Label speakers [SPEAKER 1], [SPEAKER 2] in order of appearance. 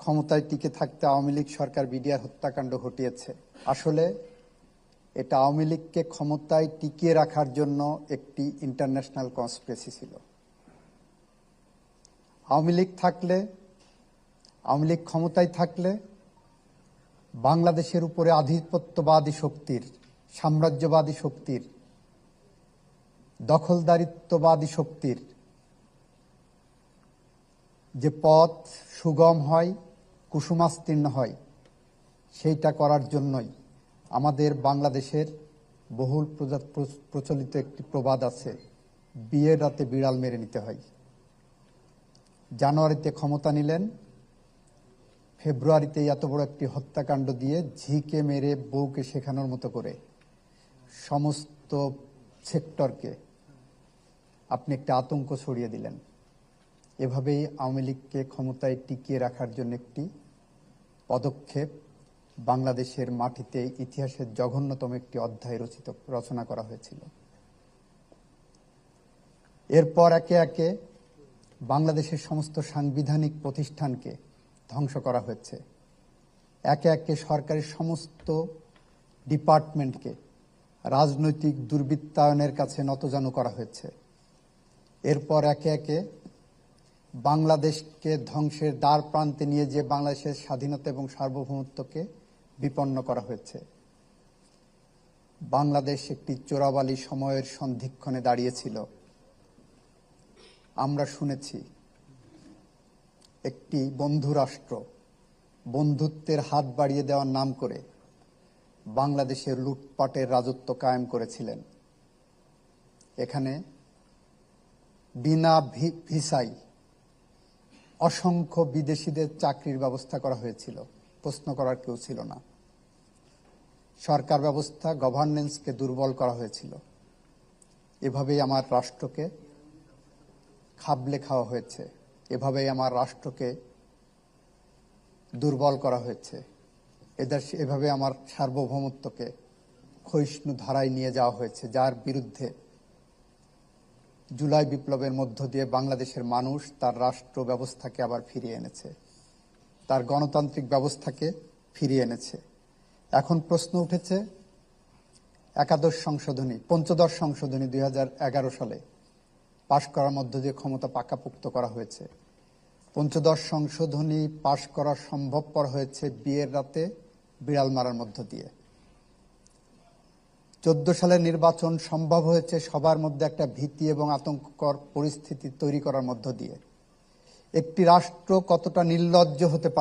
[SPEAKER 1] ক্ষমতায় টিকে থাকতে আওয়ামী লীগ সরকার বিডিআর হত্যাকাণ্ড ঘটিয়েছে। আসলে এটা আওয়ামী লীগকে ক্ষমতায় টিকিয়ে রাখার জন্য একটি ইন্টারন্যাশনাল কনস্পিরেসি ছিল। আওয়ামী লীগ ক্ষমতায় থাকলে বাংলাদেশের উপরে আধিপত্যবাদী শক্তির, সাম্রাজ্যবাদী শক্তির, দখলদারিত্ববাদী শক্তির যে পথ সুগম হয়, কুসুমাস্তীর্ণ হয়, সেইটা করার জন্যই আমাদের বাংলাদেশের বহুল প্রচলিত একটি প্রবাদ আছে, বিয়ের রাতে বিড়াল মেরে নিতে হয়। জানুয়ারিতে ক্ষমতা নিলেন, ফেব্রুয়ারিতে এত বড় একটি হত্যাকাণ্ড দিয়ে ঝিকে মেরে বউকে শেখানোর মতো করে সমস্ত সেক্টরকে আপনি একটা আতঙ্ক ছড়িয়ে দিলেন। এভাবেই আওয়ামী লীগকে ক্ষমতায় টিকিয়ে রাখার জন্য একটি পদক্ষেপ বাংলাদেশের মাটিতে ইতিহাসের জঘন্যতম একটি অধ্যায় রচনা করা হয়েছিল। এরপর একে একে বাংলাদেশের সমস্ত সাংবিধানিক প্রতিষ্ঠানকে ধ্বংস করা হয়েছে। একে একে সরকারি সমস্ত ডিপার্টমেন্টকে রাজনৈতিক দুর্বৃত্তায়নের কাছে নতজানু করা হয়েছে। এরপর একে একে বাংলাদেশকে ধ্বংসের দ্বার প্রান্তে নিয়ে যে বাংলাদেশের স্বাধীনতা এবং সার্বভৌমত্বকে বিপন্ন করা হয়েছে। বাংলাদেশ একটি চোরাবালি সময়ের সন্ধিক্ষণে দাঁড়িয়েছিল। আমরা শুনেছি একটি বন্ধু রাষ্ট্র বন্ধুত্বের হাত বাড়িয়ে দেওয়ার নাম করে বাংলাদেশের লুটপাটের রাজত্ব কায়েম করেছিলেন। এখানে বিনা ভিসায় অসংখ্য বিদেশিদের চাকরির ব্যবস্থা করা হয়েছিল, প্রশ্ন করার কেউ ছিল না। সরকার ব্যবস্থা, গভর্নেন্সকে দুর্বল করা হয়েছিল। এভাবেই আমার রাষ্ট্রকে খাবলে খাওয়া হয়েছে, এভাবেই আমার রাষ্ট্রকে দুর্বল করা হয়েছে। এভাবে আমার সার্বভৌমত্বকে ক্ষয়িষ্ণু ধারায় নিয়ে যাওয়া হয়েছে, যার বিরুদ্ধে জুলাই বিপ্লবের মধ্য দিয়ে বাংলাদেশের মানুষ তার রাষ্ট্র ব্যবস্থাকে আবার ফিরিয়ে এনেছে, তার গণতান্ত্রিক ব্যবস্থাকে ফিরিয়ে এনেছে। এখন প্রশ্ন উঠেছে পঞ্চদশ সংশোধনী 2011 সালে পাশ করার মধ্য দিয়ে ক্ষমতা পাকাপোক্ত করা হয়েছে। পঞ্চদশ সংশোধনী পাশ করা সম্ভবপর হয়েছে বিয়ের রাতে বিড়াল মারার মধ্য দিয়ে। 14 সালের নির্বাচন সম্ভব হয়েছে সবার মধ্যে একটা ভীতি এবং আতঙ্ককর পরিস্থিতি তৈরি করার মধ্য দিয়ে। একটি রাষ্ট্র কতটা নির্লজ্জ হতে পারে